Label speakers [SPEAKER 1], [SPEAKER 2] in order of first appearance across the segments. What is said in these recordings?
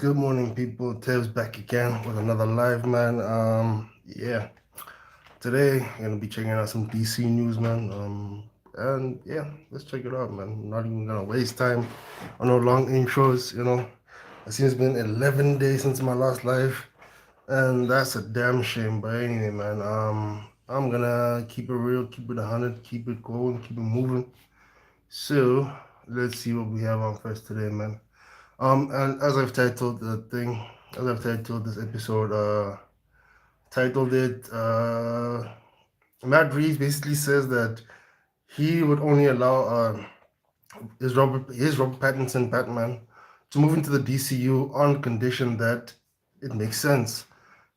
[SPEAKER 1] Good morning, people. Tev's back again with another live, man. Yeah. Today, I'm gonna be checking out some DC news, man. And yeah, let's check it out, man. Not even gonna waste time on no long intros, I see it's been 11 days since my last live, and that's a damn shame. But anyway, man, I'm gonna keep it real, keep it 100, keep it going, keep it moving. So, let's see what we have on first today, man. And as I've titled the thing, as I've titled this episode, titled it, Matt Reeves basically says that he would only allow his Robert Pattinson Batman to move into the DCU on condition that it makes sense.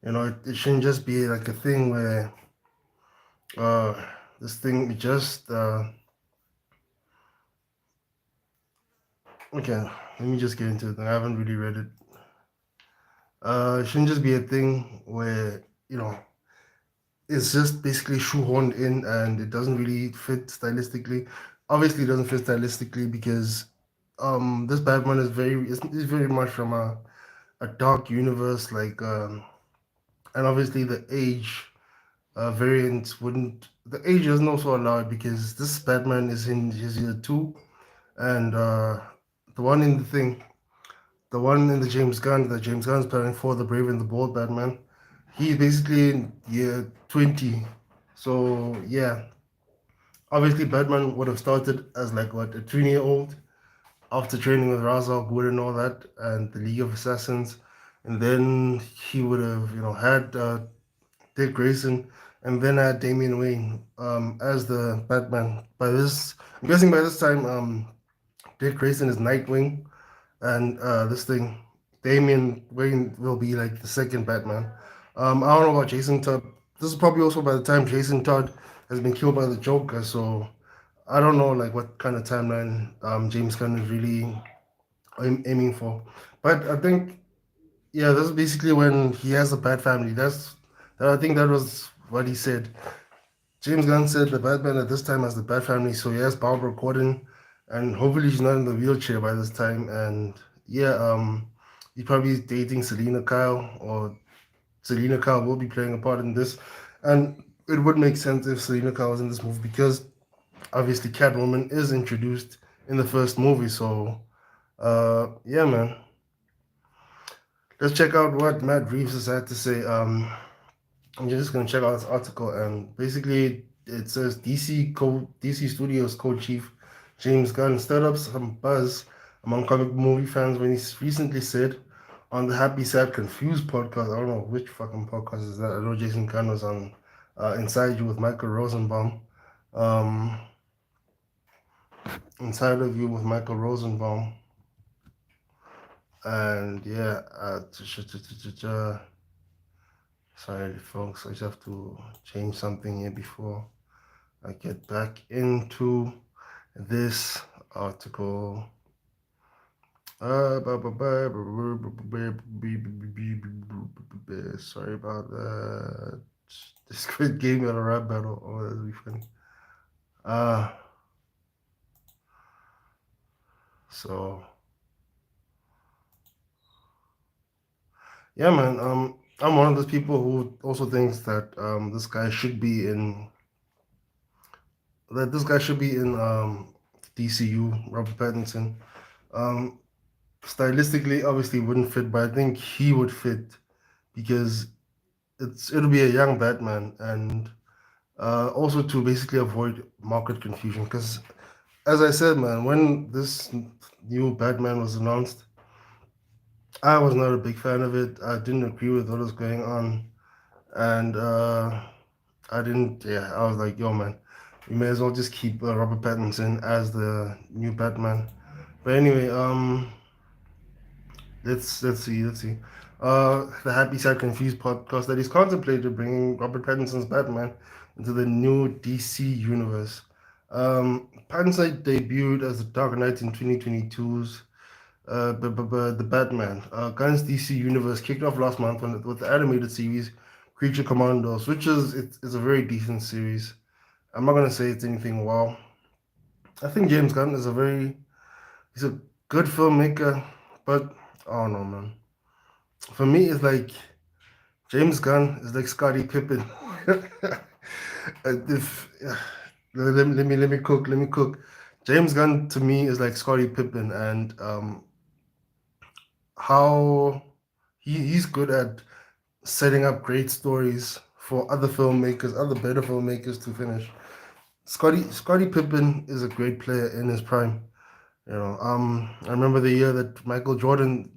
[SPEAKER 1] It shouldn't just be like a thing where uh, this thing just okay. Let me just get into it. I haven't really read it. It shouldn't just be a thing where it's just basically shoehorned in and it doesn't really fit stylistically. Obviously, it doesn't fit stylistically because this Batman is very much from a dark universe, like and obviously the age variant wouldn't the age isn't also allowed because this Batman is in his year two, and the one in the thing the one in the James Gunn that James Gunn's planning for, the Brave and the Bold Batman, he's basically in year 20. So yeah, obviously Batman would have started as like what, a 20-year-old after training with Ra's al Ghul and all that, and the League of Assassins, and then he would have had Dick Grayson, and then had Damian Wayne as the Batman. I'm guessing by this time, Dick Grayson is Nightwing, and this thing, Damian Wayne will be like the second Batman. I don't know about Jason Todd. This is probably also by the time Jason Todd has been killed by the Joker, so I don't know like what kind of timeline James Gunn is really aiming for. But I think yeah, this is basically when he has a bad family. I think that was what he said. James Gunn said the Batman at this time has the bad family, so he has Barbara Gordon, and hopefully she's not in the wheelchair by this time. And yeah, he's probably dating Selena Kyle, or Selena Kyle will be playing a part in this. And it would make sense if Selena Kyle was in this movie because obviously Catwoman is introduced in the first movie. So yeah, man. Let's check out what Matt Reeves has had to say. I'm just gonna check out this article, and basically it says DC Studios co-chief James Gunn stirred up some buzz among comic movie fans when he recently said on the Happy Sad Confused podcast. I don't know which fucking podcast is that. I know Jason Gunn was on Inside You with Michael Rosenbaum. Um, Inside of You with Michael Rosenbaum, and yeah, sorry, folks. I just have to change something here before I get back into this article. Sorry about that. This Squid Game got a rap battle. Oh, that'd be funny. Uh, so yeah, man. I'm one of those people who also thinks that this guy should be in DCU, Robert Pattinson. Um, Stylistically, obviously, wouldn't fit, but I think he would fit because it'll be a young Batman, and also to basically avoid market confusion. Because as I said, man, when this new Batman was announced, I was not a big fan of it. I didn't agree with what was going on, and I didn't. Yeah, I was like, yo, man, we may as well just keep Robert Pattinson as the new Batman. But anyway, let's see. The Happy Sad Confused podcast that is contemplated bringing Robert Pattinson's Batman into the new DC universe. Pattinson debuted as the Dark Knight in 2022's the Batman. Gunn's DC universe kicked off last month with the animated series Creature Commandos, which it's a very decent series. I'm not gonna say it's anything wow. I think James Gunn he's a good filmmaker, but I don't know, man. For me, it's like James Gunn is like Scottie Pippen. If let me cook. Let me cook. James Gunn to me is like Scottie Pippen, and how he's good at setting up great stories for other filmmakers, other better filmmakers to finish. Scottie Pippen is a great player in his prime. I remember the year that Michael Jordan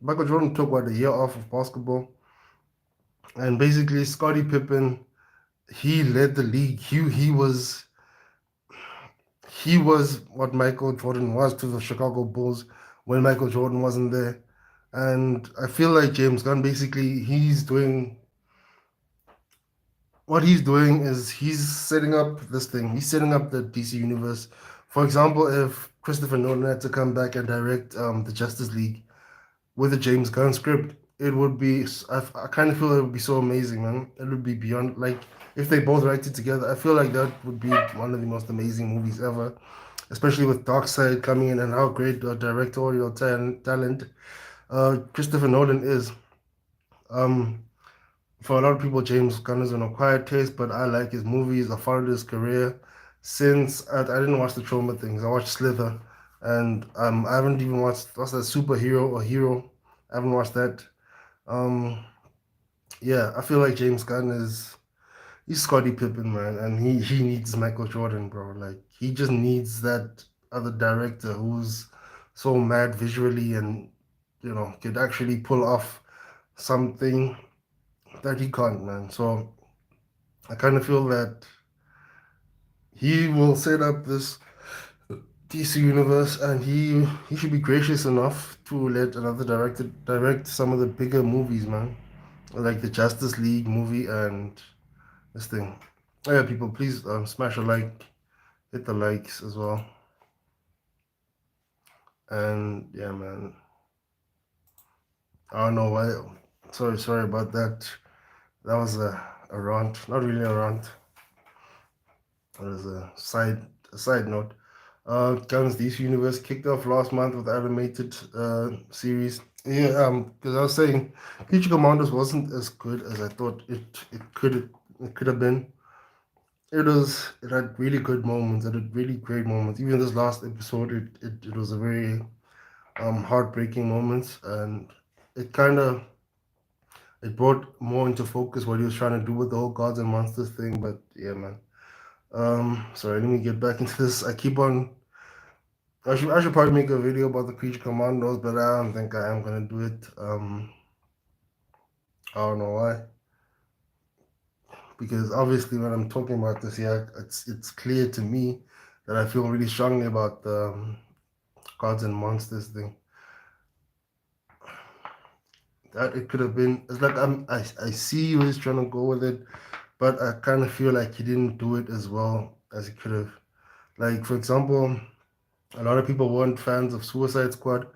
[SPEAKER 1] took what a year off of basketball, and basically Scottie Pippen he led the league. He was what Michael Jordan was to the Chicago Bulls when Michael Jordan wasn't there. And I feel like James Gunn basically what he's doing is he's setting up this thing. He's setting up the DC universe. For example, if Christopher Nolan had to come back and direct the Justice League with a James Gunn script, it would be. I kind of feel it would be so amazing, man. It would be beyond like if they both write it together. I feel like that would be one of the most amazing movies ever, especially with Darkseid coming in and how great directorial talent Christopher Nolan is. Um, for a lot of people, James Gunn is an acquired taste, but I like his movies. I followed his career since I didn't watch the Trauma things. I watched Slither, and I haven't even watched what's that superhero or hero. I haven't watched that. Um, yeah, I feel like James Gunn is he's Scottie Pippen, man, and he needs Michael Jordan, bro. Like he just needs that other director who's so mad visually and could actually pull off something that he can't, man. So I kind of feel that he will set up this DC universe, and he should be gracious enough to let another director direct some of the bigger movies, man, like the Justice League movie and this thing. Oh, yeah, people, please smash a like, hit the likes as well, and yeah, man. I don't know why. Sorry about that. That was a rant, not really a rant. It was a side note. Guns DC Universe kicked off last month with animated series. Yeah, because I was saying, Creature Commandos wasn't as good as I thought it could have been. It had really good moments. It had really great moments. Even this last episode, it was a very heartbreaking moments, and it kind of it brought more into focus what he was trying to do with the whole gods and monsters thing. But yeah, man. Sorry, let me get back into this. I keep on. I should probably make a video about the creature commandos, but I don't think I am gonna do it. I don't know why. Because obviously, when I'm talking about this, yeah, it's clear to me that I feel really strongly about the gods and monsters thing. That it could have been. It's like I see where he's trying to go with it, but I kind of feel like he didn't do it as well as he could have. Like for example, a lot of people weren't fans of Suicide Squad.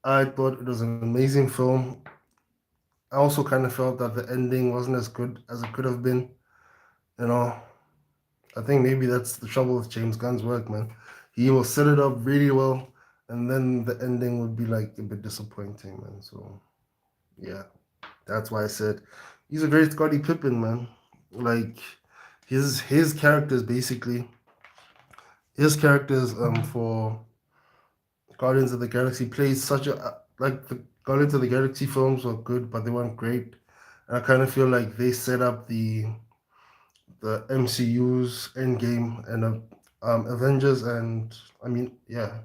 [SPEAKER 1] I thought it was an amazing film. I also kind of felt that the ending wasn't as good as it could have been. You know, I think maybe that's the trouble with James Gunn's work, man. He will set it up really well, and then the ending would be like a bit disappointing, man. So yeah, that's why I said he's a great Scottie Pippen, man. Like his characters basically his characters for Guardians of the Galaxy plays such a like the Guardians of the Galaxy films were good, but they weren't great. And I kind of feel like they set up the MCU's Endgame and Avengers and I mean yeah,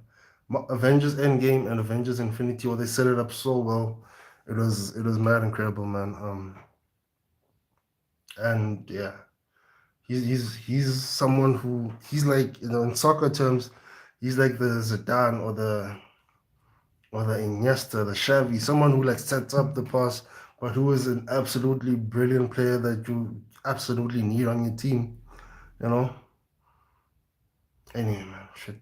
[SPEAKER 1] Avengers Endgame and Avengers Infinity War. They set it up so well. It was mad incredible, man. And yeah, he's someone who he's like in soccer terms, he's like the Zidane or the Iniesta, the Xavi, someone who like sets up the pass, but who is an absolutely brilliant player that you absolutely need on your team. You know. Anyway, man, shit.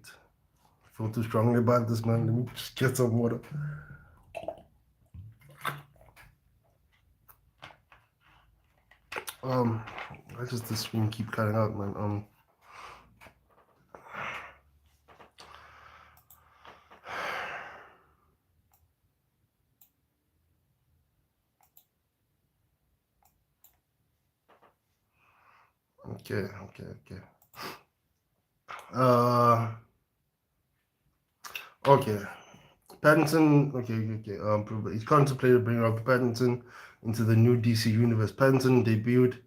[SPEAKER 1] I feel too strongly about this, man. Let me just get some water. Um, I just the screen keep cutting out, man. Okay, okay, okay. Uh, okay. Pattinson. Okay, okay, okay. He's contemplated bringing up Pattinson into the new DC universe. Pattinson debuted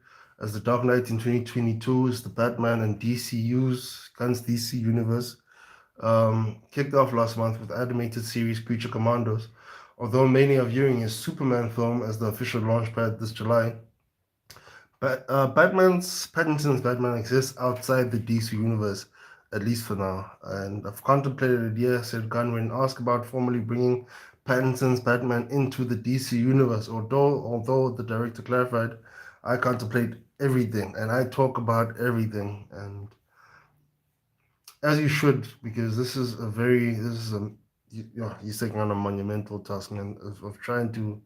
[SPEAKER 1] as the Dark Knight in 2022 as the Batman and DCU's Guns DC universe. Kicked off last month with animated series Creature Commandos. Although many are viewing his Superman film as the official launch pad this July, Pattinson's Batman exists outside the DC universe, at least for now. And I've contemplated the idea, said Gunn, when asked about formally bringing Pattinson's Batman into the DC universe. Although the director clarified, I contemplate everything and I talk about everything, and as you should, because this is a he's taking on a monumental task, man, of trying to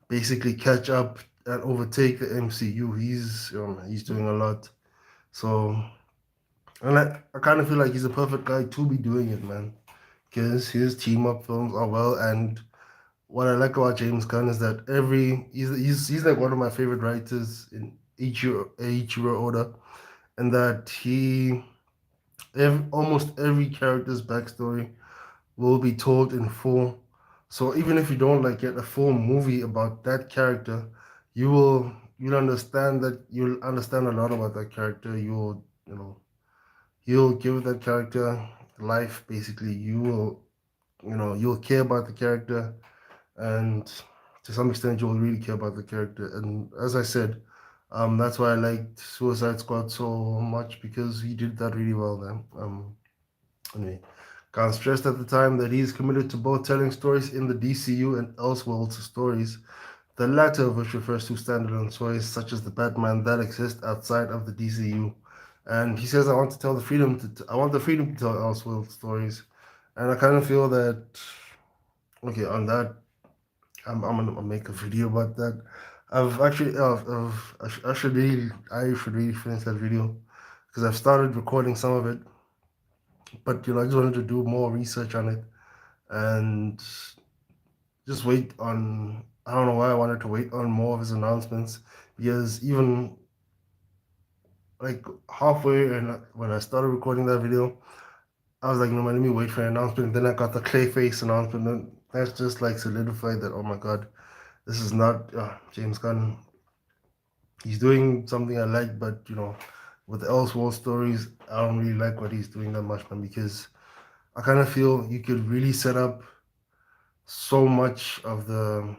[SPEAKER 1] basically catch up and overtake the MCU. He's doing a lot. So, and I kind of feel like he's a perfect guy to be doing it, man. Because his team up films are well, and what I like about James Gunn is that he's like one of my favorite writers in each year order, and that almost every character's backstory will be told in full. So even if you don't like get a full movie about that character, you'll understand a lot about that character. You'll give that character life. Basically, you'll care about the character, and to some extent you'll really care about the character. And as I said, that's why I liked Suicide Squad so much, because he did that really well then. Anyway, Khan stressed at the time that he is committed to both telling stories in the DCU and Elseworlds stories, the latter of which refers to standalone stories such as the Batman that exist outside of the DCU. And he says, I want the freedom to tell Elseworld stories." And I kind of feel that, okay, on that, I'm gonna make a video about that. I should really finish that video because I've started recording some of it, but I just wanted to do more research on it and just wait on. I don't know why I wanted to wait on more of his announcements, because even like halfway and when I started recording that video, I was like, no man, let me wait for an announcement. And then I got the Clayface announcement, and that's just like solidified that, oh my god, this is not James Gunn. He's doing something I like, but with the Elseworld stories, I don't really like what he's doing that much, man, because I kind of feel you could really set up so much of the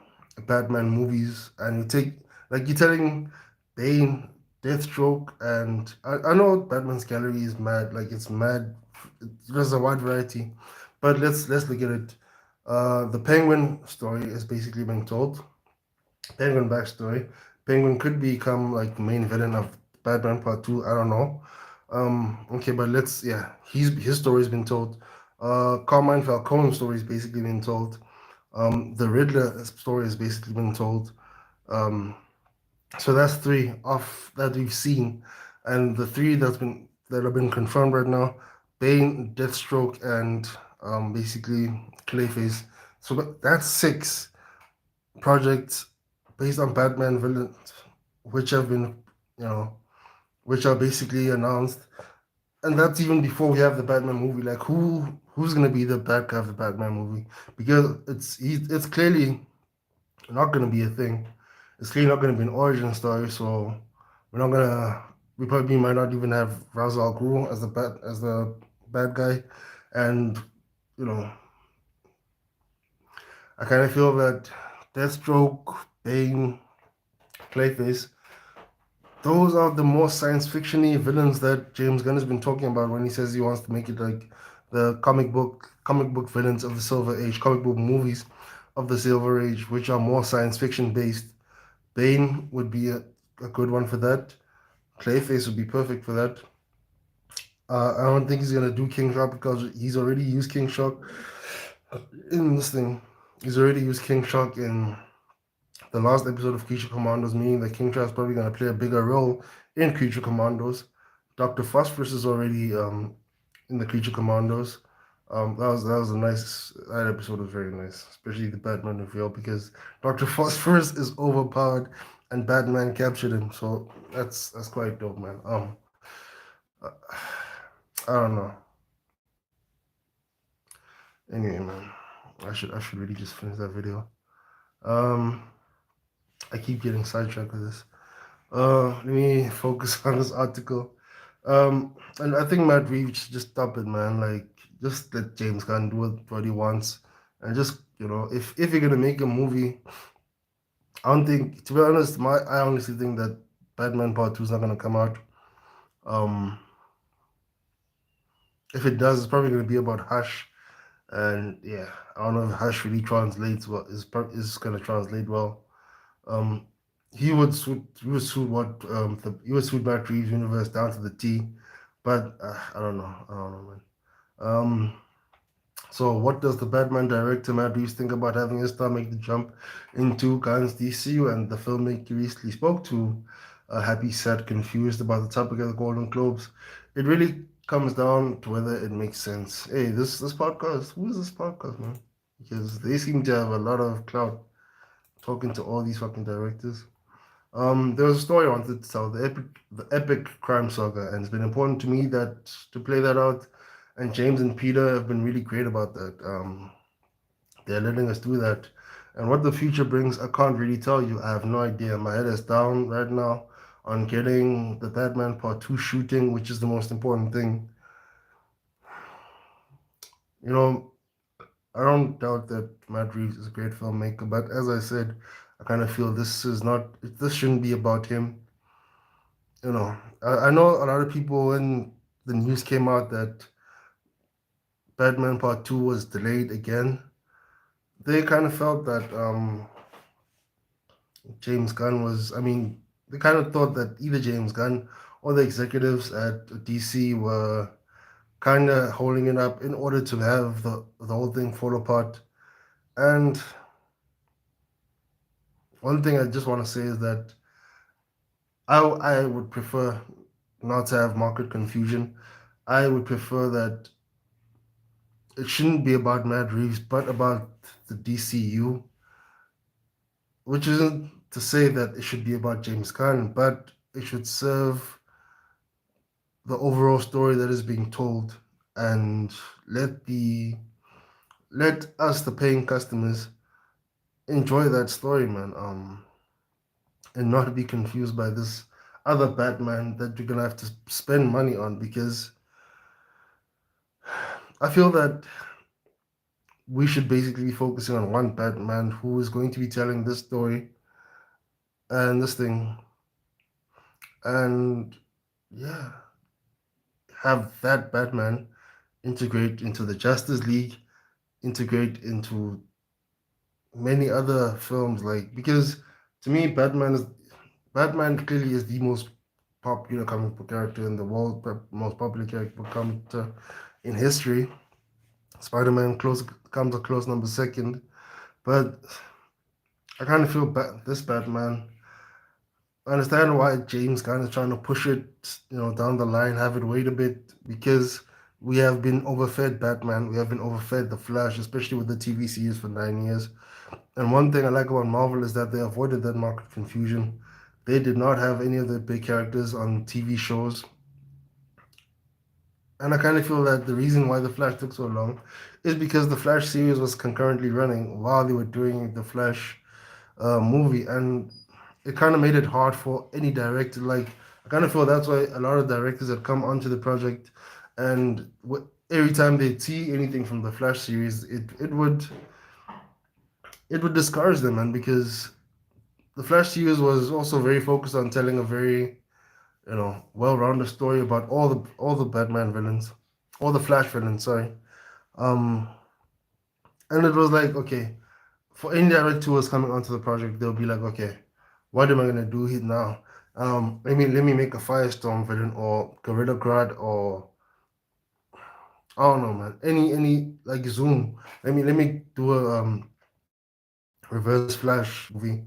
[SPEAKER 1] Batman movies, and you're telling Bane, Deathstroke, and I know Batman's gallery is mad, like it's mad. There's a wide variety, but let's look at it. The Penguin story is basically being told. Penguin backstory. Penguin could become like the main villain of Batman Part Two. I don't know. Okay, but his story's been told. Carmine Falcone's story is basically been told. The Riddler story has basically been told. Um, so that's three off that we've seen, and the three that have been confirmed right now: Bane, Deathstroke, and basically Clayface. So that's six projects based on Batman villains, which have been, you know, which are basically announced, and that's even before we have the Batman movie. Like who's gonna be the bad guy of the Batman movie? Because it's clearly not gonna be a thing. It's clearly not gonna be an origin story. So we're not gonna. We probably might not even have Ra's al Ghul as the bad guy, and you know, I kind of feel that Deathstroke, Bane, Clayface, those are the more science fictiony villains that James Gunn has been talking about when he says he wants to make it like the comic book villains of the Silver Age, comic book movies of the Silver Age, which are more science fiction based. Bane would be a good one for that. Clayface would be perfect for that. I don't think he's gonna do King Shark because he's already used King Shark in this thing. He's already used King Shark in the last episode of Creature Commandos, meaning that King Shark is probably going to play a bigger role in Creature Commandos. Dr. Phosphorus is already in the Creature Commandos. That was a nice that episode was very nice, especially the Batman reveal because Dr. Phosphorus is overpowered and Batman captured him. So that's quite dope, man. Uh, I don't know. Anyway, man, I should really just finish that video. Um, I keep getting sidetracked with this. Let me focus on this article. And I think Matt Reeves should just stop it, man. Like, just let James Gunn do what he wants, and just if you're gonna make a movie, I don't think, to be honest, I honestly think that Batman Part Two is not gonna come out. Um, if it does, it's probably gonna be about Hush, and yeah, I don't know if Hush really translates well. Is gonna translate well. Um, he would suit he would suit Matt Reeves' universe down to the T, but I don't know, man. Um, so what does the Batman director Matt Reeves think about having his star make the jump into Gunn's DCU? And the filmmaker recently spoke to Happy, Sad, Confused about the topic of the Golden Globes. It really comes down to whether it makes sense. Hey, this podcast, who is this podcast, man? Because they seem to have a lot of clout talking to all these fucking directors. There was a story I wanted to tell, the epic crime saga, and it's been important to me that to play that out. And James and Peter have been really great about that. They're letting us do that. And what the future brings, I can't really tell you. I have no idea. My head is down right now on getting the Batman Part 2 shooting, which is the most important thing. You know, I don't doubt that Matt Reeves is a great filmmaker, but as I said, I kind of feel this shouldn't be about him. I know a lot of people when the news came out that Batman Part 2 was delayed again, they kind of felt that James Gunn was, I mean, they kind of thought that either James Gunn or the executives at DC were kind of holding it up in order to have the whole thing fall apart. And one thing I just want to say is that I would prefer not to have market confusion. I would prefer that it shouldn't be about Matt Reeves, but about the DCU, which isn't to say that it should be about James Gunn, but it should serve the overall story that is being told and let the let us the paying customers enjoy that story, man. And not be confused by this other Batman that you're gonna have to spend money on because I feel that we should basically be focusing on one Batman who is going to be telling this story and this thing and yeah, have that Batman integrate into the Justice League, integrate into many other films, like because to me Batman clearly is the most popular comic book character in the world, most popular comic book character in history. Spider-Man comes a close number second, but I kind of feel this Batman. I understand why James Gunn is trying to push it, down the line, have it wait a bit, because we have been overfed Batman, we have been overfed the Flash, especially with the TV series for 9 years. And one thing I like about Marvel is that they avoided that market confusion. They did not have any of the big characters on TV shows. And I kind of feel that the reason why The Flash took so long is because the Flash series was concurrently running while they were doing the Flash movie. And it kind of made it hard for any director. Like, I kind of feel that's why a lot of directors that come onto the project and every time they see anything from the Flash series, it would discourage them, man, because the Flash series was also very focused on telling a very, well-rounded story about all the Batman villains, all the Flash villains. Sorry, um, and it was like, okay, for any director who was coming onto the project, they'll be like, okay, what am I gonna do here now? Let me make a Firestorm villain or Gorilla Grodd or I don't know, man. Any like Zoom. Let me do a Reverse Flash movie.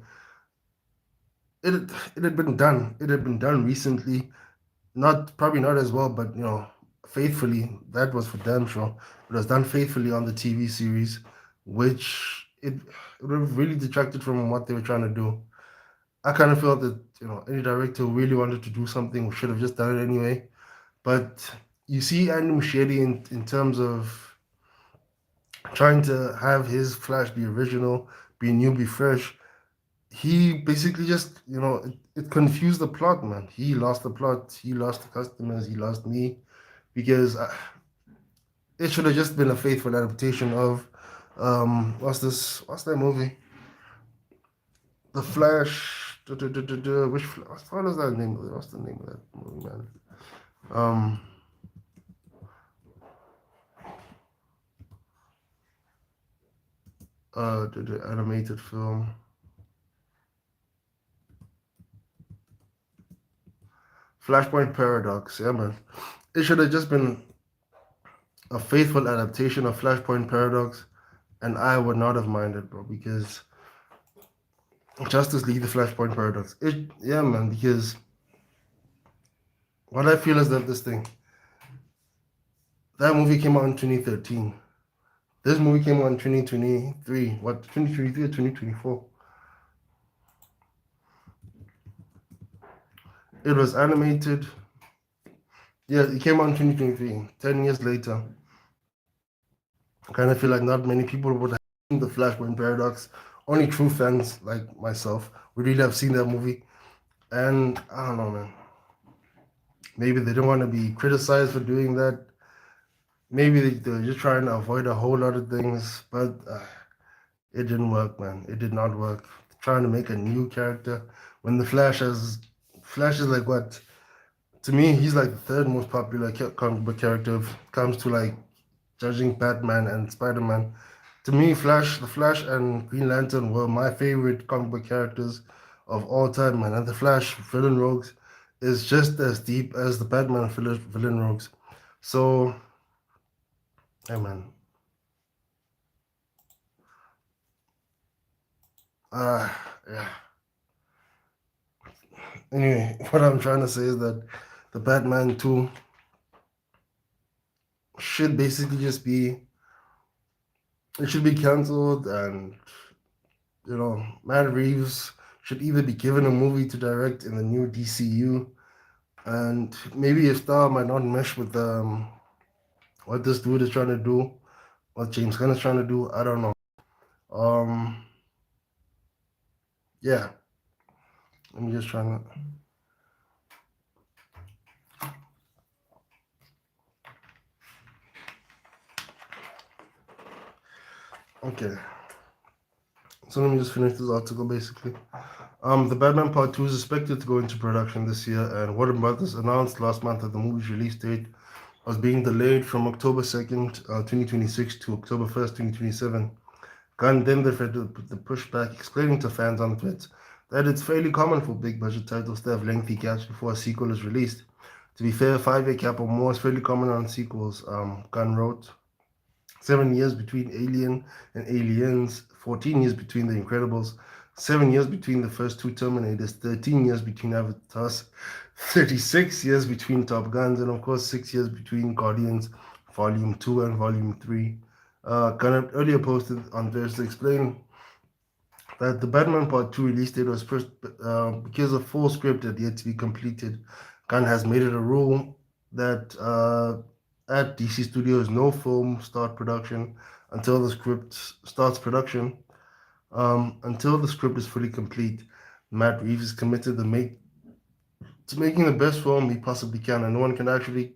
[SPEAKER 1] It had been done. It had been done recently. Not probably not as well, but faithfully. That was for damn sure. It was done faithfully on the TV series, which it would have really detracted from what they were trying to do. I kind of felt that any director who really wanted to do something should have just done it anyway. But you see Andy Muschietti in terms of trying to have his Flash be original, be new, be fresh. He basically just it confused the plot, man. He lost the plot. He lost the customers. He lost me because it should have just been a faithful adaptation of what's that movie? The Flash. Which what is that name? What's the name of that movie, man? Um, the animated film. Flashpoint Paradox. Yeah, man. It should have just been a faithful adaptation of Flashpoint Paradox, and I would not have minded, bro, because Justice League, the Flashpoint Paradox. Yeah, man, because what I feel is that that movie came out in 2013. This movie came out in 2023. What, 2023 or 2024? It was animated. Yeah, it came out in 2023. 10 years later. I kind of feel like not many people would have seen the Flashpoint Paradox. Only true fans like myself would really have seen that movie. And I don't know, man. Maybe they don't want to be criticized for doing that. Maybe they're just trying to avoid a whole lot of things, but it didn't work, man. It did not work. Trying to make a new character when the Flash is like what? To me, he's like the third most popular comic book character if it comes to like judging Batman and Spider Man. To me, the Flash and Green Lantern were my favorite comic book characters of all time, man. And the Flash villain rogues is just as deep as the Batman villain rogues. So, hey, man. Uh, yeah. Anyway, what I'm trying to say is that the Batman 2 should basically just be it should be cancelled, and Matt Reeves should either be given a movie to direct in the new DCU, and maybe his style might not mesh with what this dude is trying to do, what James Gunn is trying to do. I don't know. Um, yeah. Let me just try to. Okay. So let me just finish this article basically. The Batman Part 2 is expected to go into production this year, and Warner Brothers announced last month that the movie's release date was being delayed from October 2nd, 2026 to October 1st, 2027. Gunn then defended the pushback, explaining to fans on Twitter that it's fairly common for big budget titles to have lengthy gaps before a sequel is released. To be fair, a 5-year gap or more is fairly common on sequels, Gunn wrote. 7 years between Alien and Aliens, 14 years between The Incredibles, 7 years between the first two Terminators, 13 years between Avatars, 36 years between Top Guns, and of course 6 years between Guardians Volume 2 and Volume 3. Gunn earlier posted on Twitter to explain that the Batman Part 2 release date was pushed because a full script had yet to be completed. Gunn has made it a rule that at DC Studios, no film start production until the script starts production. Until the script is fully complete, Matt Reeves is committed to making the best film he possibly can, and no one can actually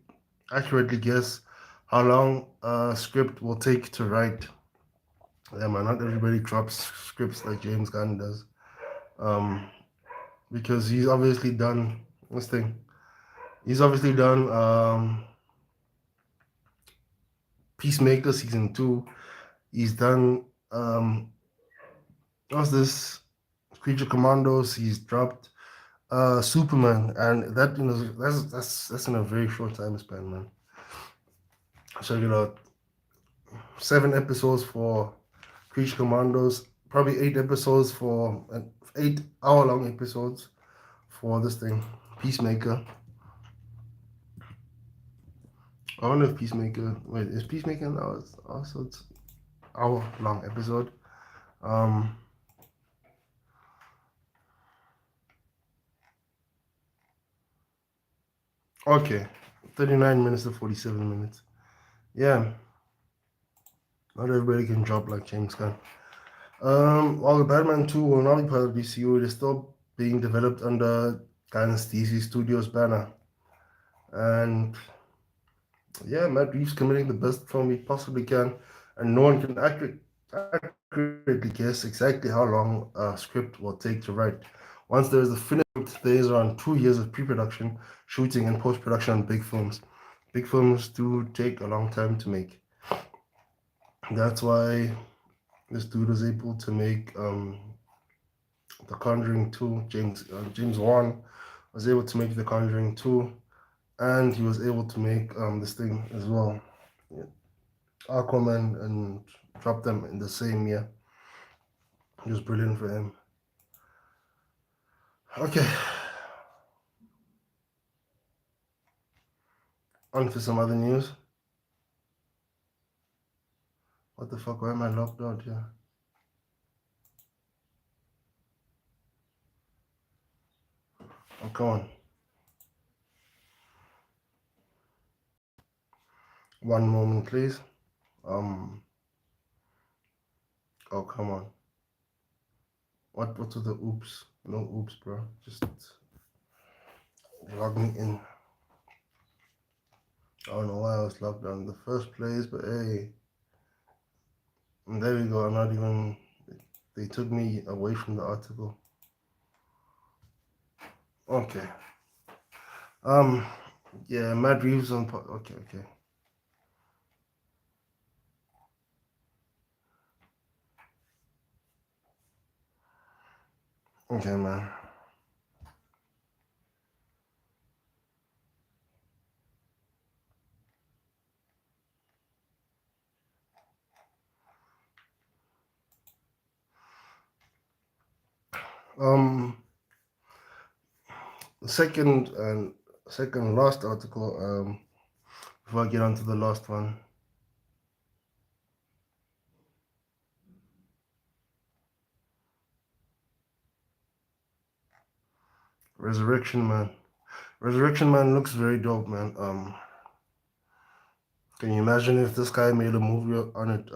[SPEAKER 1] accurately guess how long a script will take to write. Yeah, man, not everybody drops scripts like James Gunn does. Um, because he's obviously done this thing. He's obviously done Peacemaker season 2. He's done what's this? Creature Commandos. He's dropped Superman, and that that's in a very short time span, man. Check it out. 7 episodes for Creature Commandos. Probably 8 episodes for 8-hour-long episodes for this thing, Peacemaker. I wonder if Peacemaker. Wait, is Peacemaker now? It's also it's hour-long episode. Um, Okay, 39 minutes to 47 minutes. Yeah, not everybody can drop like James Gunn. While the Batman 2 will not be part of DCU, it is still being developed under Gunn's DC Studios banner. And yeah, Matt Reeves committing the best film he possibly can, and no one can accurately guess exactly how long a script will take to write. Once there is a finished script, there is around 2 years of pre-production, shooting, and post-production on big films. Big films do take a long time to make. That's why this dude was able to make The Conjuring 2. James Wan was able to make The Conjuring 2, and he was able to make this thing as well, Aquaman, and drop them in the same year. It was brilliant for him. Okay, on to some other news. What the fuck? Why am I locked out here? Oh, come on. One moment, please. Um. Oh, come on. What's with the oops? No oops, bro. Just log me in. I don't know why I was locked down in the first place, but hey, and there we go. I'm not even. They took me away from the article. Okay. Um. Yeah, Matt Reeves on. Okay, okay. Okay, man. Um. Second and second last article. Before I get on to the last one. Resurrection Man. Resurrection Man looks very dope, man. Can you imagine if this guy made a movie on it?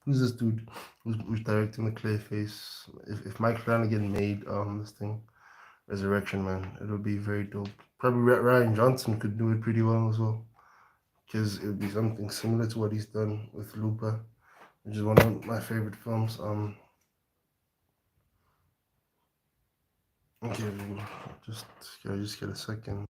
[SPEAKER 1] Who's this dude who's directing the Clayface? If Mike Flanagan made this thing, Resurrection Man, it would be very dope. Probably Ryan Johnson could do it pretty well as well, because it would be something similar to what he's done with Looper, which is one of my favorite films. Okay, just can I just get a second?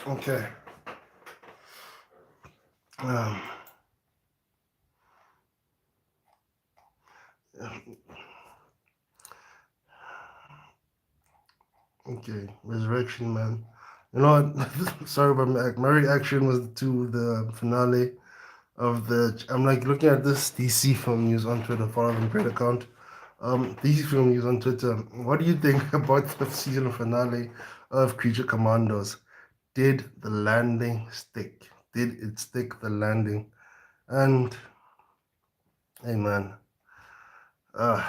[SPEAKER 1] Okay. Um, okay, Resurrection Man. You know what? Sorry about my reaction was to the finale of the. I'm like looking at this DC film news on Twitter, following great account. DC film news on Twitter. What do you think about the season finale of Creature Commandos? Did the landing stick? Did it stick the landing? And hey, man, Uh,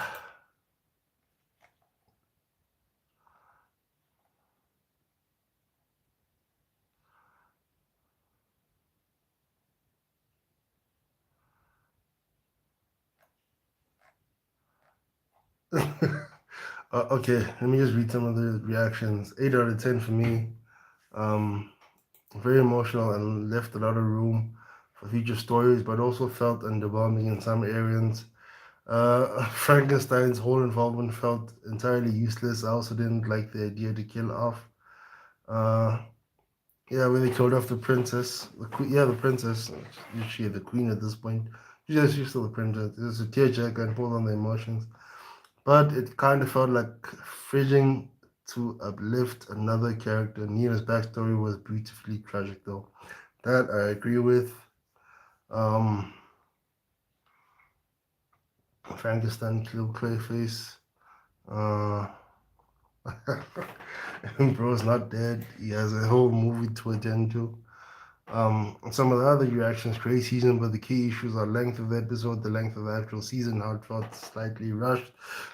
[SPEAKER 1] okay, let me just read some of the reactions. 8 out of 10 for me. Um, Very emotional and left a lot of room for future stories, but also felt underwhelming in some areas. Frankenstein's whole involvement felt entirely useless. I also didn't like the idea to kill off. Uh, yeah, when they killed off the princess, the queen, yeah, the princess. She the queen at this point. She's still the princess. It was a tearjerker and pulled on the emotions, but it kind of felt like fridging to uplift another character. Nina's backstory was beautifully tragic, though. That I agree with. Um, Frankenstein killed Clayface. Uh, Bro's not dead. He has a whole movie to attend to. Some of the other reactions, great season, but the key issues are length of the episode, the length of the actual season, how it felt slightly rushed.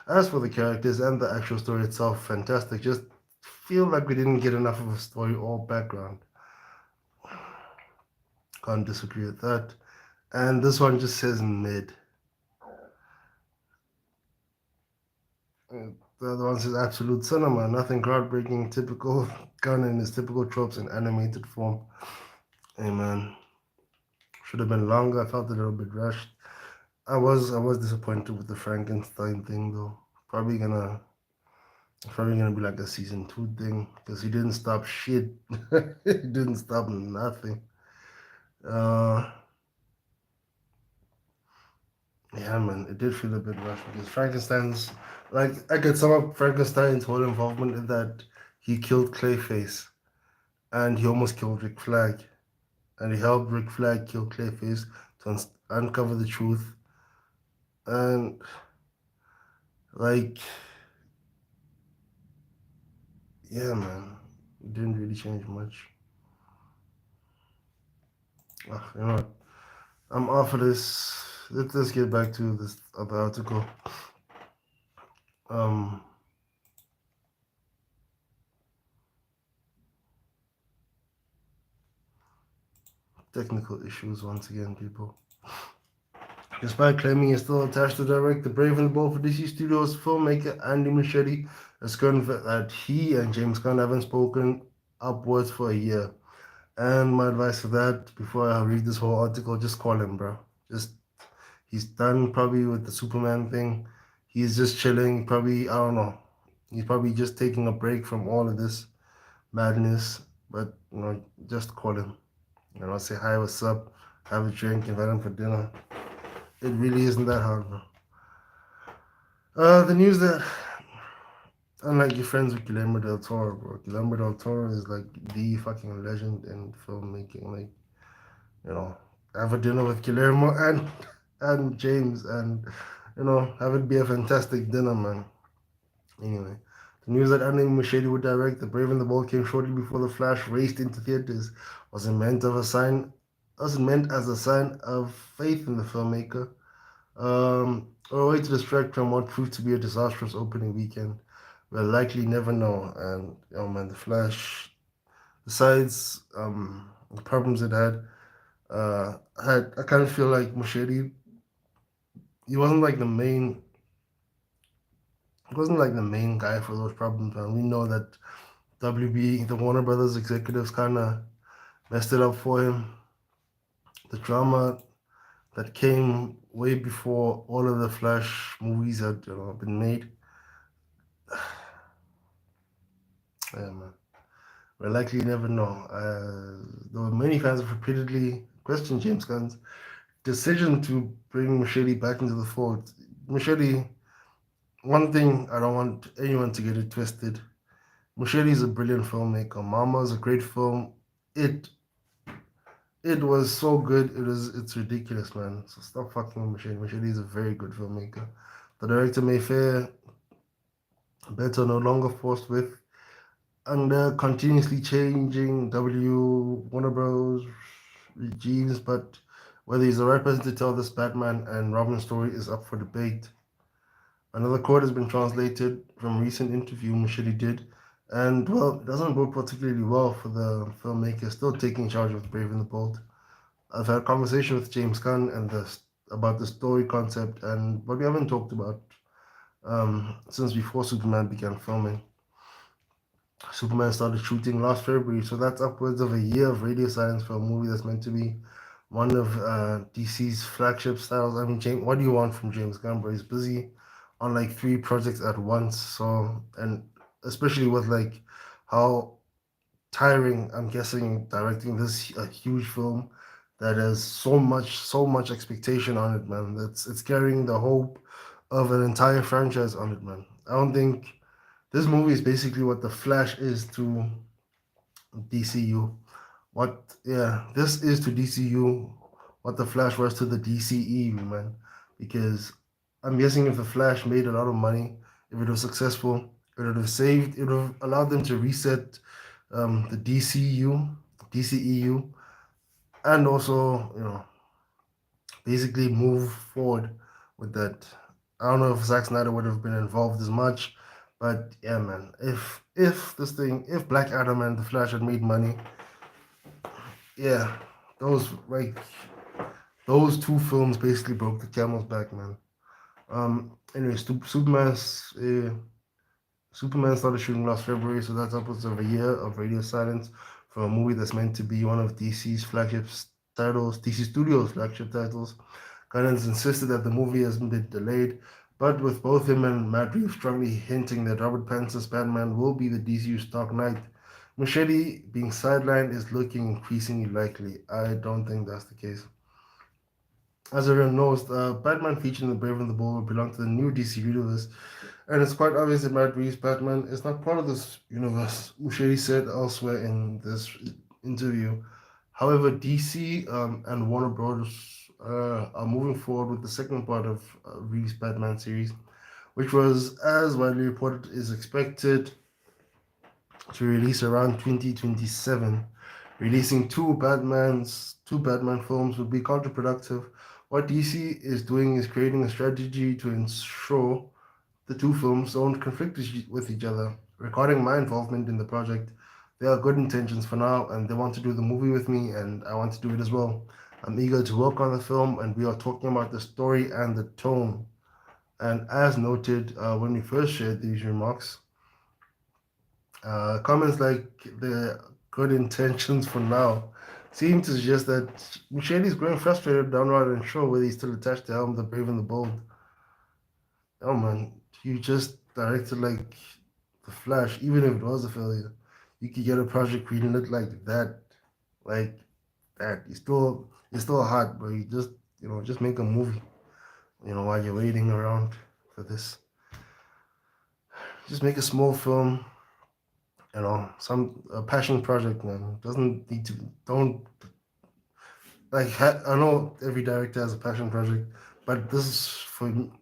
[SPEAKER 1] As for the characters and the actual story itself, fantastic. Just feel like we didn't get enough of a story or background. Can't disagree with that. And this one just says mid. The other one says absolute cinema, nothing groundbreaking, typical gun in his typical tropes in animated form. Hey man, should have been longer. I felt a little bit rushed. I was disappointed with the Frankenstein thing though. Probably gonna probably gonna be like a season 2 thing because he didn't stop shit. He didn't stop nothing. Uh, yeah, man, it did feel a bit rushed because Frankenstein's like I could sum up Frankenstein's whole involvement in that he killed Clayface and he almost killed Rick Flag and he helped Rick Flag kill Clayface to uncover the truth and like yeah, man, it didn't really change much. You know what? I'm off of this. Let's get back to this other article. Um, Technical issues once again, people. Despite claiming he's still attached to direct the Brave and the Bold for DC Studios, filmmaker Andy Muschietti has confirmed that he and James Gunn haven't spoken upwards for a year. And my advice for that, before I read this whole article, just call him, bro. Just he's done probably with the Superman thing. He's just chilling. Probably I don't know. He's probably just taking a break from all of this madness. But just call him. Say hi, what's up, have a drink, invite him for dinner. It really isn't that hard, bro. The news that unlike your friends with Guillermo del Toro, bro. Guillermo del Toro is like the fucking legend in filmmaking. Like, you know, have a dinner with Guillermo and James and have it be a fantastic dinner, man. Anyway, the news that Andy Muschietti would direct The Brave and the Bold came shortly before The Flash raced into theaters. Wasn't meant of a sign wasn't meant as a sign of faith in the filmmaker, or a way to distract from what proved to be a disastrous opening weekend. We'll likely never know. And oh man, The Flash, besides the problems it had I kind of feel like Muschietti, he wasn't like the main he wasn't like the main guy for those problems, man. We know that WB, the Warner Brothers executives, kind of messed it up for him. The drama that came way before all of the Flash movies had been made. Yeah, man. We'll likely never know. Though many fans have repeatedly questioned James Gunn's decision to bring Muschietti back into the fold. Muschietti, one thing I don't want anyone to get it twisted. Muschietti is a brilliant filmmaker. Mama is a great film. It It was so good. It's ridiculous, man. So stop fucking with Machete. Machete is a very good filmmaker. The director may fare better no longer forced with under continuously changing Warner Bros. Regimes, but whether he's the right person to tell this Batman and Robin story is up for debate. Another quote has been translated from a recent interview Mushidi did, and well, it doesn't go particularly well for the filmmaker still taking charge of Brave and the Bold. I've had a conversation with James Gunn and about the story concept and what we haven't talked about since before Superman began filming. Superman started shooting last February, so that's upwards of a year of radio silence for a movie that's meant to be one of DC's flagship styles. I mean, James, what do you want from James Gunn, bro? He's busy on like three projects at once, so and especially with like how tiring I'm guessing directing this huge film that has so much expectation on it, man. It's carrying the hope of an entire franchise on it, man. I don't think this movie is basically what the Flash is to DCU. This is to DCU what the Flash was to the DCE, man. Because I'm guessing if the Flash made a lot of money, if it was successful, it would have allowed them to reset the DCEU, and also, basically move forward with that. I don't know if Zack Snyder would have been involved as much, but yeah, man. If Black Adam and the Flash had made money, yeah, those like those two films basically broke the camel's back, man. Anyway, Superman started shooting last February, so that's upwards of a year of radio silence for a movie that's meant to be one of DC's flagship titles, DC Studios' flagship titles. Gunnins insisted that the movie has been delayed, but with both him and Matt Reeves strongly hinting that Robert Pattinson's Batman will be the DCU's Dark Knight, Machete being sidelined is looking increasingly likely. I don't think that's the case. As everyone knows, Batman featured in The Brave and the Bold will belong to the new DC universe, and it's quite obvious that Matt Reeves' Batman is not part of this universe, Muschietti said elsewhere in this interview. However, DC and Warner Bros. Are moving forward with the second part of Reeves' Batman series, which was, as widely reported, is expected to release around 2027. Releasing two Batman films would be counterproductive. What DC is doing is creating a strategy to ensure the two films don't conflict with each other. Regarding my involvement in the project, there are good intentions for now, and they want to do the movie with me, and I want to do it as well. I'm eager to work on the film, and we are talking about the story and the tone. And as noted when we first shared these remarks, comments like the good intentions for now seem to suggest that Muschietti is growing frustrated, downright unsure whether he's still attached to Helm the Brave and the Bold. Oh man, you just directed like The Flash, even if it was a failure, you could get a project greenlit like that. It's still hot, but you just make a movie. While you're waiting around for this, just make a small film. Some a passion project, man. Doesn't need to. Don't I know every director has a passion project, but this is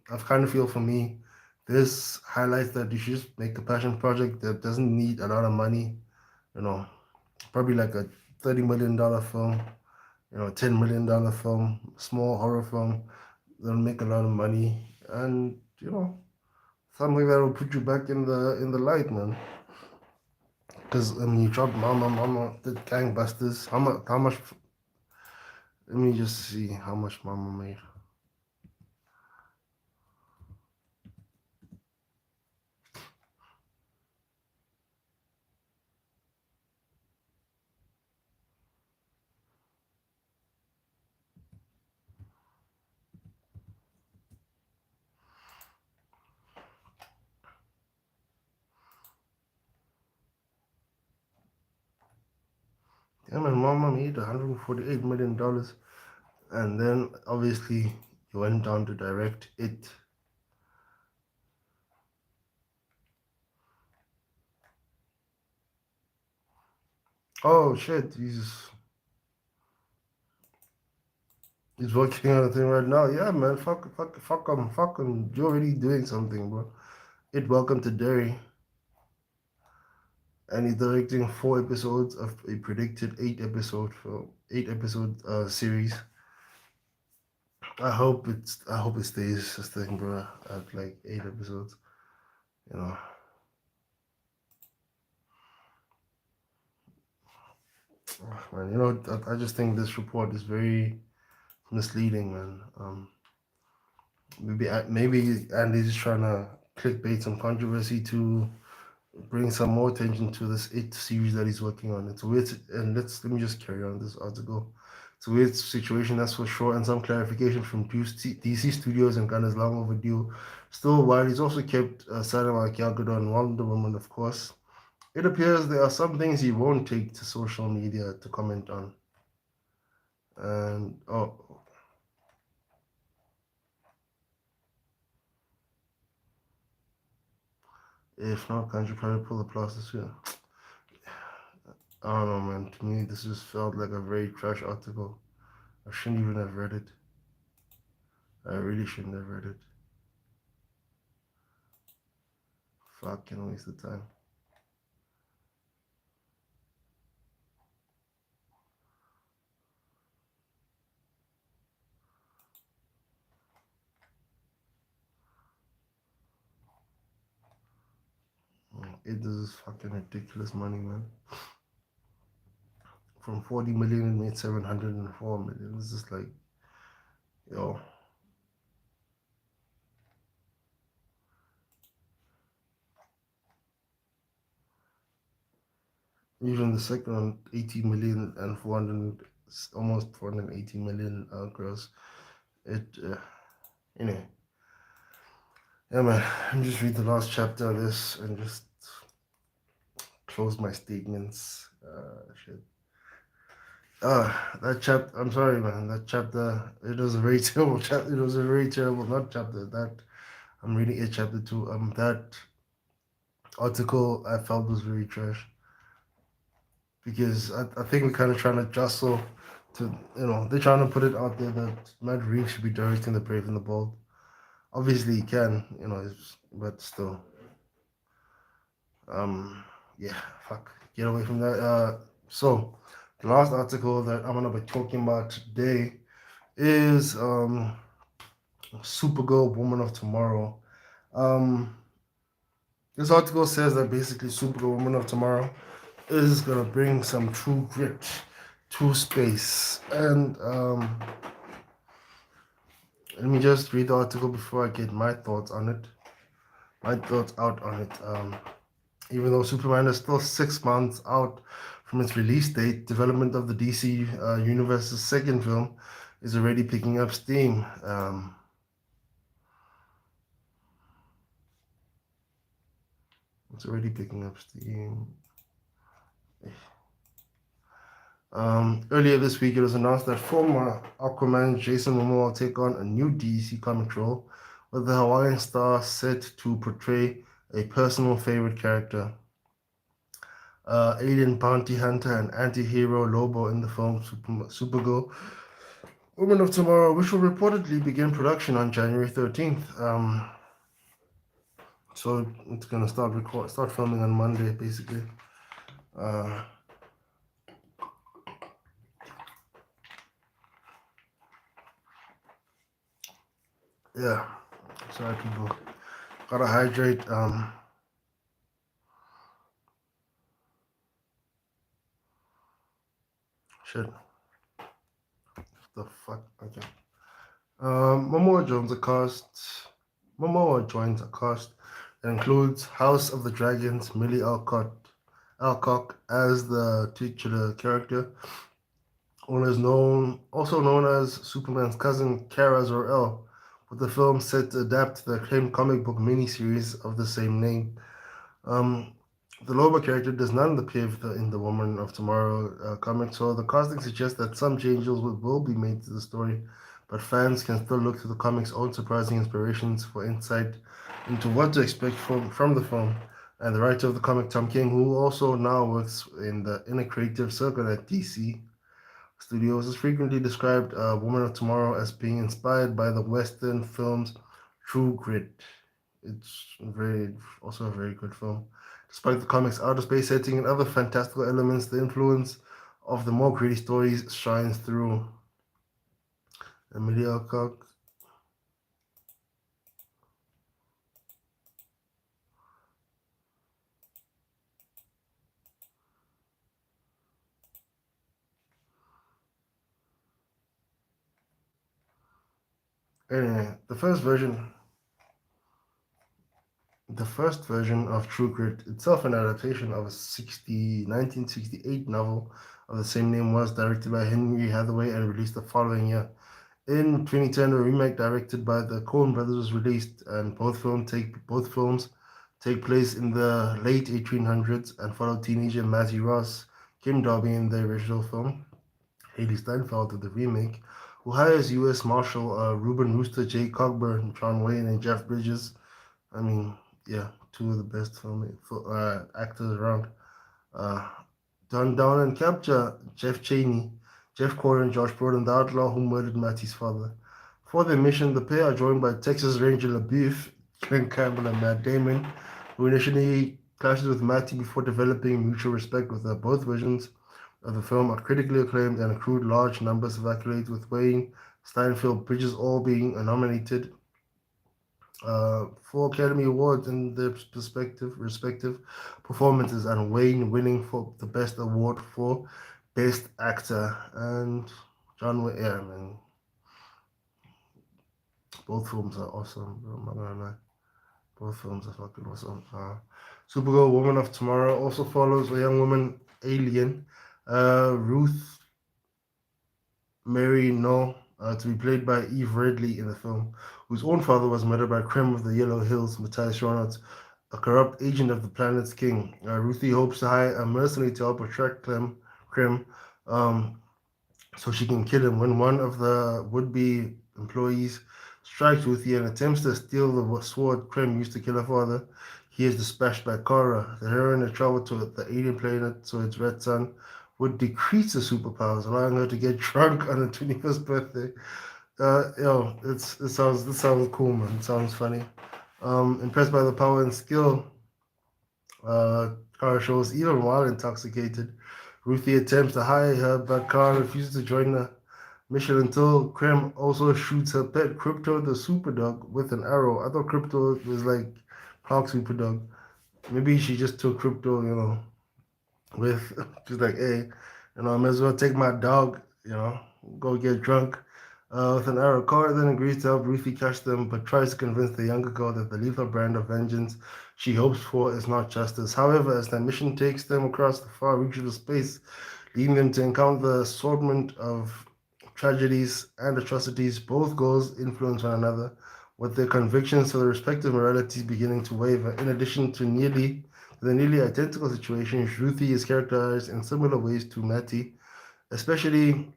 [SPEAKER 1] I kind of feel for me, this highlights that you should just make a passion project that doesn't need a lot of money. You know, probably like a $30 million film. $10 million film, small horror film. That'll make a lot of money, and something that will put you back in the light, man. Because I mean, you dropped Mama, the gangbusters. How much? How much? Let me just see how much Mama made. Yeah, man, Mama made $148 million, and then obviously he went down to direct it. Oh shit, he's working on a thing right now. Yeah, man, fuck him. You're already doing something, bro. It Welcome to Derry, and he's directing 4 episodes of a predicted 8 episode series. I hope it stays this thing, bro. At like 8 episodes, you know. Man, I just think this report is very misleading, man. Maybe Andy's just trying to clickbait some controversy to bring some more attention to this it series that he's working on. It's a weird, and let me just carry on this article. It's a weird situation, that's for sure, and some clarification from DC Studios and Gunn is long overdue. Still, while he's also kept silent like Gal Gadot and Wonder Woman, of course, it appears there are some things he won't take to social media to comment on. And if not, can't you probably pull the plaster soon? I don't know, man. To me, this just felt like a very trash article. I shouldn't even have read it. I really shouldn't have read it. Fucking waste of time. It is fucking ridiculous money, man. From 40 million, it made 704 million. It's just like, yo, even the second one, 80 million and 400, almost 480 million gross. It, anyway, yeah, man. I'm just read the last chapter of this and just close my statements. Shit. That chapter. I'm sorry, man. That chapter. It was a very terrible chapter. It was a very terrible not chapter. That I'm reading it, chapter two. That article I felt was very trash because I think we're kind of trying to jostle to they're trying to put it out there that Matt Reeves should be directing The Brave and the Bold. Obviously he can, but still, um, yeah, fuck, get away from that. So the last article that I'm gonna be talking about today is Supergirl, Woman of Tomorrow. Um, this article says that basically Supergirl, Woman of Tomorrow is gonna bring some true grit to space. And let me just read the article before I get my thoughts on it. My thoughts out on it. Even though Superman is still 6 months out from its release date, development of the DC Universe's second film is already picking up steam. It's already picking up steam. Earlier this week, it was announced that former Aquaman Jason Momoa will take on a new DC comic role, with the Hawaiian star set to portray a personal favorite character, alien bounty hunter and anti-hero Lobo in the film Supergirl, Woman of Tomorrow, which will reportedly begin production on January 13th. So it's gonna start filming on Monday, basically. Uh, yeah. Sorry, people. Gotta hydrate. Shit. The fuck. Okay. Momoa joins a cast that includes House of the Dragons Millie Alcock as the titular character, also known as Superman's cousin Kara Zor-El, with the film set to adapt the acclaimed comic book miniseries of the same name. Um, the Loba character does not appear in the Woman of Tomorrow comic, so the casting suggests that some changes will be made to the story, but fans can still look to the comic's own surprising inspirations for insight into what to expect from the film. And the writer of the comic, Tom King, who also now works in a creative circle at DC Studios, has frequently described Woman of Tomorrow as being inspired by the Western film's True Grit. It's also a very good film. Despite the comic's outer space setting and other fantastical elements, the influence of the more gritty stories shines through. Emilia Clarke. Anyway, the first version of True Grit, itself an adaptation of a 1968 novel of the same name, was directed by Henry Hathaway and released the following year. In 2010, a remake directed by the Coen brothers was released, and both films take place in the late 1800s and follow teenager Mattie Ross, Kim Darby in the original film, Haley Steinfeld in the remake, who hires U.S. Marshal Reuben Rooster, Jay Cogburn, John Wayne, and Jeff Bridges. I mean, yeah, two of the best actors around. Uh, Hunt down and capture Jeff Cheney, Jeff Corey, and Josh Brolin, the outlaw who murdered Matty's father. For their mission, the pair are joined by Texas Ranger LaBeouf, Glenn Campbell, and Matt Damon, who initially clashes with Matty before developing mutual respect with her. Both versions of the film are critically acclaimed and accrued large numbers of accolades, with Wayne, Steinfeld, Bridges all being nominated for Academy Awards in their respective performances, and Wayne winning for the best award for Best Actor. And John Wayne, yeah, man, both films are awesome. Bro, I'm not gonna lie, both films are fucking awesome. Supergirl, Woman of Tomorrow also follows a young woman alien, Ruth Mary No, to be played by Eve Redley in the film, whose own father was murdered by Krem of the Yellow Hills, Matthias Schoenaerts, a corrupt agent of the planet's king. Ruthie hopes to hire a mercenary to help attract Krem, um, so she can kill him. When one of the would-be employees strikes Ruthie and attempts to steal the sword Krem used to kill her father, he is dispatched by Kara. The heroine has traveled to the alien planet so its red sun would decrease her superpowers, allowing her to get drunk on her 21st birthday. It sounds cool, man. It sounds funny. Impressed by the power and skill Kara shows, even while intoxicated. Ruthie attempts to hire her, but Kara refuses to join the mission until Krem also shoots her pet Crypto the Superdog with an arrow. I thought Crypto was like Clark Superdog. Maybe she just took Crypto, with just like, hey, I might as well take my dog, go get drunk. With an arrow, Carter then agrees to help Ruthie catch them, but tries to convince the younger girl that the lethal brand of vengeance she hopes for is not justice. However, as their mission takes them across the far reaches of space, leading them to encounter the assortment of tragedies and atrocities, both girls influence one another, with their convictions to their respective moralities beginning to waver. In addition to the nearly identical situations, Ruthie is characterized in similar ways to Matty, especially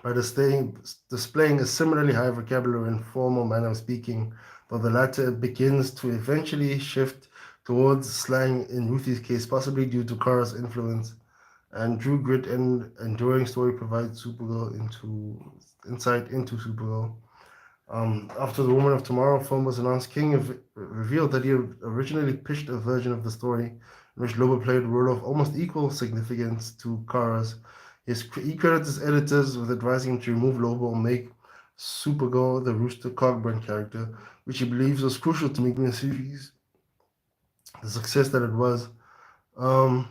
[SPEAKER 1] by displaying a similarly high vocabulary and formal manner of speaking, though the latter begins to eventually shift towards slang in Ruthie's case, possibly due to Kara's influence. And True Grit and enduring story provides insight into Supergirl. After the Woman of Tomorrow film was announced, King revealed that he had originally pitched a version of the story in which Lobo played a role of almost equal significance to Kara's. He credits his editors with advising him to remove Lobo and make Supergirl the Rooster Cogburn character, which he believes was crucial to making the series the success that it was. Um,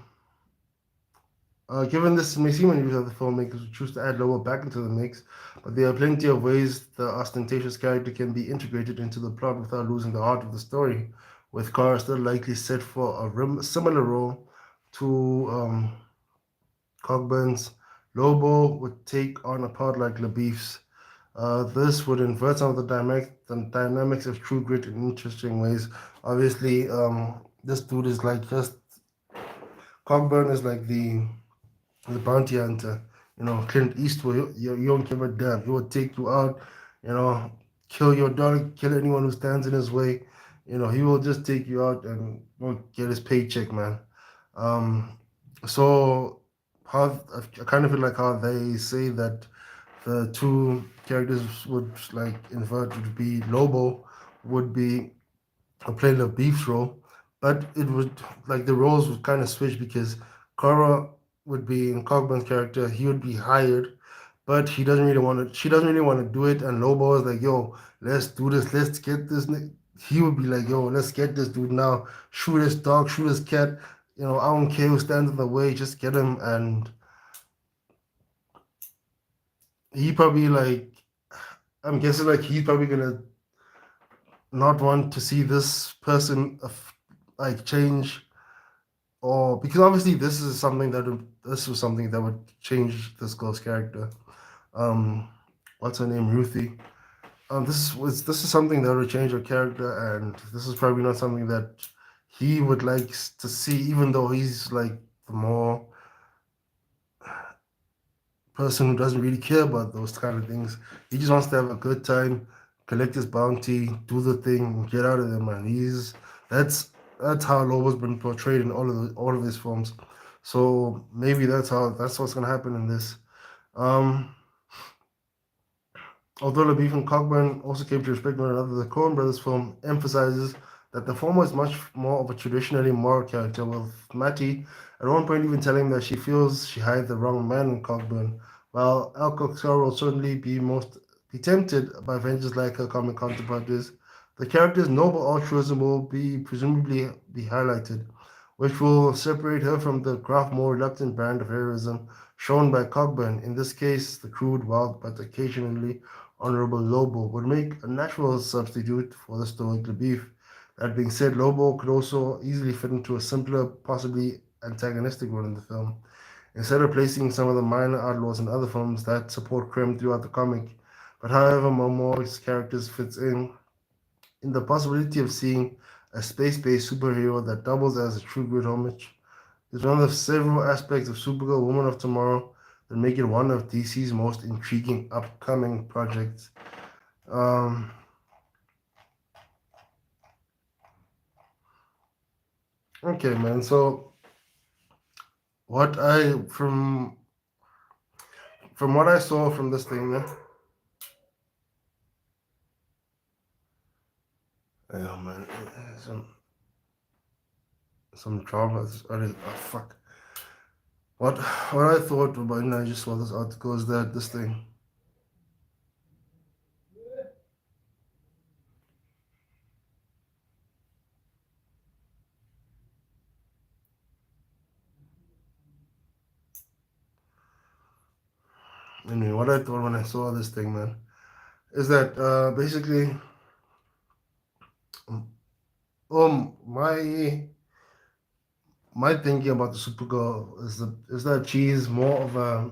[SPEAKER 1] Given this may seem unusual that the filmmakers would choose to add Lobo back into the mix, but there are plenty of ways the ostentatious character can be integrated into the plot without losing the heart of the story, with Kara still likely set for a similar role to Cogburn's. Lobo would take on a part like LaBeef's. This would invert some of the dynamics of True Grit in interesting ways. Obviously, this dude is like just Cogburn is like the bounty hunter. Clint Eastwood, you don't give a damn. He will take you out, you know, kill your dog, kill anyone who stands in his way. He will just take you out and will get his paycheck, man. Um, so how I kind of feel like how they say that the two characters would like invert would be Lobo would be playing the beef's role, but it would like the roles would kind of switch because Kara would be in Cogburn's character. He would be hired but he doesn't really want to. She doesn't really want to do it, and Lobo is like, "Yo, let's do this. Let's get this." He would be like, "Yo, let's get this dude now. Shoot his dog. Shoot his cat. I don't care who stands in the way. Just get him." And he probably like, I'm guessing like he's probably gonna not want to see this person like change, or because obviously this was something that would change this girl's character. Um, what's her name? Ruthie. This is something that would change her character, and this is probably not something that he would like to see, even though he's like the more person who doesn't really care about those kind of things. He just wants to have a good time, collect his bounty, do the thing, get out of there, man. That's that's how Lobo's been portrayed in all of his films. So maybe that's what's gonna happen in this. Um, Although the beef in Cockburn also came to respect one another, the Coen brothers film emphasizes that the former is much more of a traditionally moral character, with Mattie at one point even telling him that she feels she hired the wrong man in Cockburn. While Alcock will certainly be tempted by ventures like her comic counterpart is, the character's noble altruism will be presumably be highlighted, which will separate her from the gruff, more reluctant brand of heroism shown by Cockburn. In this case, the crude, wild, but occasionally Honorable Lobo would make a natural substitute for the stoic Lbeef. That being said, Lobo could also easily fit into a simpler, possibly antagonistic role in the film. Instead of placing some of the minor outlaws in other films that support Krim throughout the comic, but however Momoa's characters fits in the possibility of seeing a space-based superhero that doubles as a true good homage is one of the several aspects of Supergirl Woman of Tomorrow that make it one of DC's most intriguing upcoming projects. Um, okay, man. So what I from what I saw from this thing, man. Yeah, man. Some dramas. Oh, fuck. What I thought about when I just saw this article is that this thing. Anyway, what I thought when I saw this thing, man, is that basically, my thinking about the Supergirl is that she's more of a.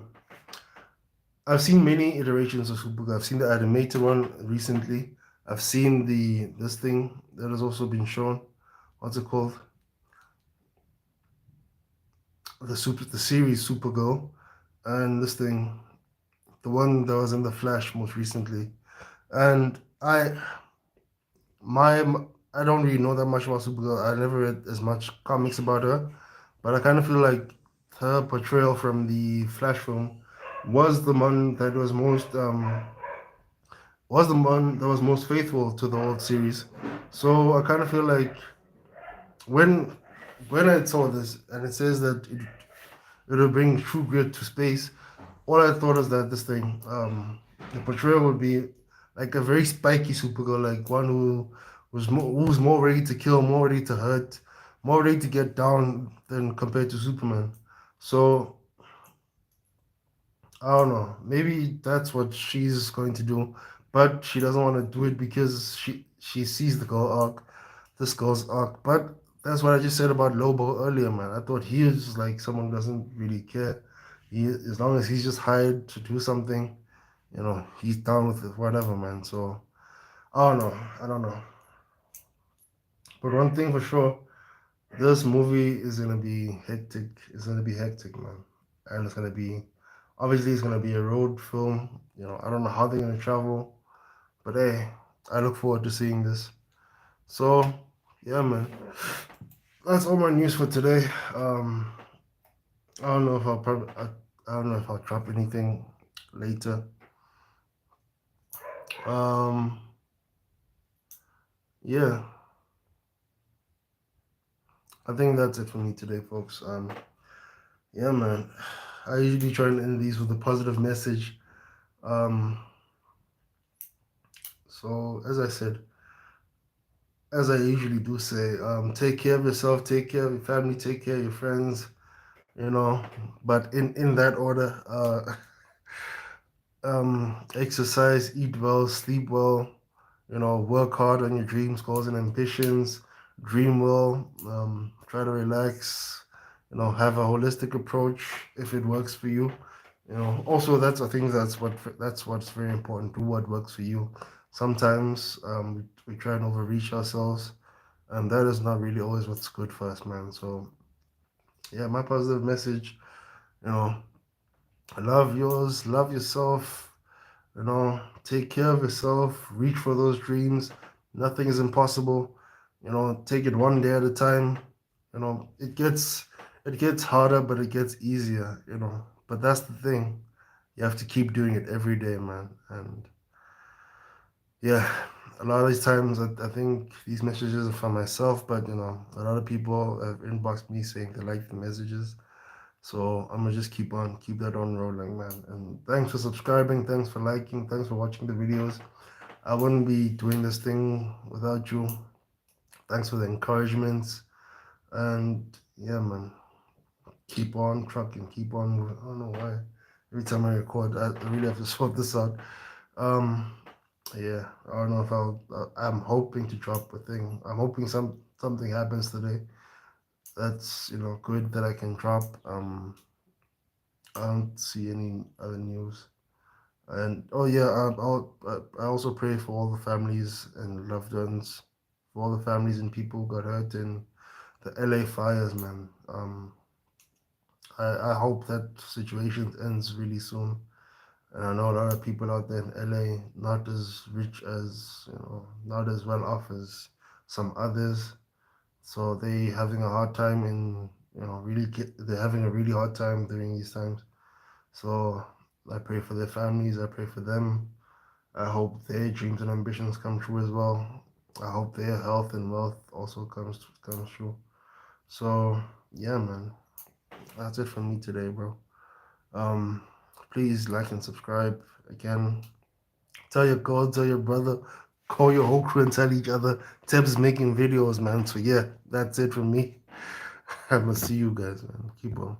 [SPEAKER 1] I've seen many iterations of Supergirl. I've seen the animated one recently. I've seen this thing that has also been shown. What's it called? The series Supergirl, and this thing, the one that was in the Flash most recently. And my I don't really know that much about Supergirl. I never read as much comics about her, but I kind of feel like her portrayal from the Flash film was the one that was most faithful to the old series. So I kind of feel like when when I saw this and it says that it will bring true grit to space, all I thought is that this thing, the portrayal would be like a very spiky Supergirl, like one who's more ready to kill, more ready to hurt, more ready to get down than compared to Superman. So I don't know. Maybe that's what she's going to do, but she doesn't want to do it because she sees this girl's arc. But that's what I just said about Lobo earlier, man. I thought he was just like someone who doesn't really care. As long as he's just hired to do something, he's down with it, whatever, man. So I don't know. I don't know. But one thing for sure, this movie is gonna be hectic. It's gonna be hectic, man, and it's gonna be obviously it's gonna be a road film. I don't know how they're gonna travel, but hey, I look forward to seeing this. So yeah, man, that's all my news for today. I don't know if I don't know if I'll drop anything later. Um, yeah, I think that's it for me today, folks. Yeah, man. I usually try and end these with a positive message. Um, so as I said, as I usually do say, take care of yourself, take care of your family, take care of your friends, you know, but in that order. Exercise, eat well, sleep well, work hard on your dreams, goals, and ambitions, dream well, try to relax, have a holistic approach if it works for you. Also that's I think that's what's very important. Do what works for you. Sometimes we try and overreach ourselves, and that is not really always what's good for us, man. So yeah, my positive message, you know, love yours, love yourself, take care of yourself, reach for those dreams. Nothing is impossible. Take it one day at a time. It gets harder, but it gets easier. But that's the thing. You have to keep doing it every day, man. And yeah, a lot of these times I think these messages are for myself, but a lot of people have inboxed me saying they like the messages. So I'm gonna just keep that on rolling, man. And thanks for subscribing, thanks for liking, thanks for watching the videos. I wouldn't be doing this thing without you. Thanks for the encouragements. And yeah, man, keep on trucking, keep on moving. I don't know why. Every time I record, I really have to sort this out. Um, yeah, I don't know if I'm hoping to drop a thing. I'm hoping something happens today. That's good that I can drop. I don't see any other news. And oh yeah, I also pray for all the families and loved ones, for all the families and people who got hurt in the LA fires, man. I hope that situation ends really soon. And I know a lot of people out there in LA not as rich as not as well off as some others. So they having a hard time in they're having a really hard time during these times. So I pray for their families. I pray for them. I hope their dreams and ambitions come true as well. I hope their health and wealth also comes true. So yeah, man, that's it from me today, bro. Um, please like and subscribe again. Tell your girl, tell your brother, call your whole crew and tell each other. Teb's making videos, man. So yeah, that's it from me. I'm gonna see you guys, man. Keep on.